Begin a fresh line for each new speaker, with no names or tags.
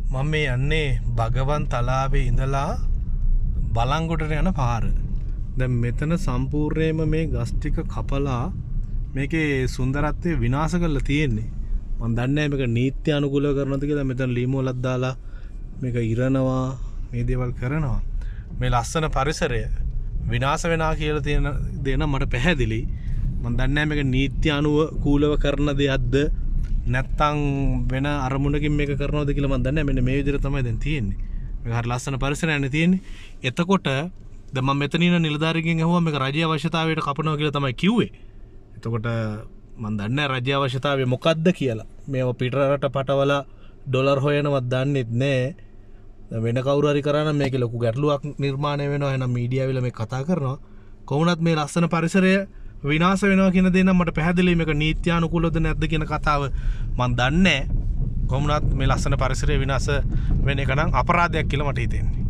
මම මේ යන්නේ භගවන් තලාවේ ඉඳලා බලංගොඩට යන පාර. දැන් මෙතන සම්පූර්ණයෙන්ම මේ ගස් ටික කපලා මේකේ සුන්දරත්වය විනාශ කරලා තියෙන්නේ. මම දන්නේ නැහැ මේක නීත්‍ය අනුකූලව කරනවද කියලා. මෙතන ලීමෝලක් දාලා මේක ඉරනවා, මේ දේවල් කරනවා. මේ ලස්සන පරිසරය විනාශ වෙනවා කියලා තියෙන දේ නම් මට පැහැදිලි. මම දන්නේ නැහැ මේක නීත්‍ය අනුකූලව කරන දෙයක්ද නැත්තම් වෙන අරමුණකින් මේක කරනවද කියලා මම දන්නේ නැහැ. මෙන්න මේ විදිහට තමයි දැන් තියෙන්නේ. මේක හරි ලස්සන පරිසරයක්නේ තියෙන්නේ. එතකොට දැන් මම මෙතන ඉන්න නිලධාරියෙක්ගෙන් අහුවා මේක රජයේ අවශ්‍යතාවයට කපනවා කියලා තමයි කිව්වේ. එතකොට මම දන්නේ නැහැ රජයේ අවශ්‍යතාවය මොකක්ද කියලා. මේව පිටරට පටවල ඩොලර් හොයනවත් දන්නෙත් නැහැ. වෙන කවුරු හරි කරා නම් මේකේ ලොකු ගැටලුවක් නිර්මාණය වෙනවා. එහෙනම් මීඩියා විල මේ කතා කරනවා. කොහොමවත් මේ ලස්සන පරිසරය විනාශ වෙනවා කියන දේ නම් මට පැහැදිලි. මේක නීත්‍යානුකූලද නැද්ද කියන කතාව මම දන්නේ නැහැ. කොහොමවත් මේ ලස්සන පරිසරය විනාශ වෙන එක නම් අපරාධයක් කියලා මට හිතෙන්නේ.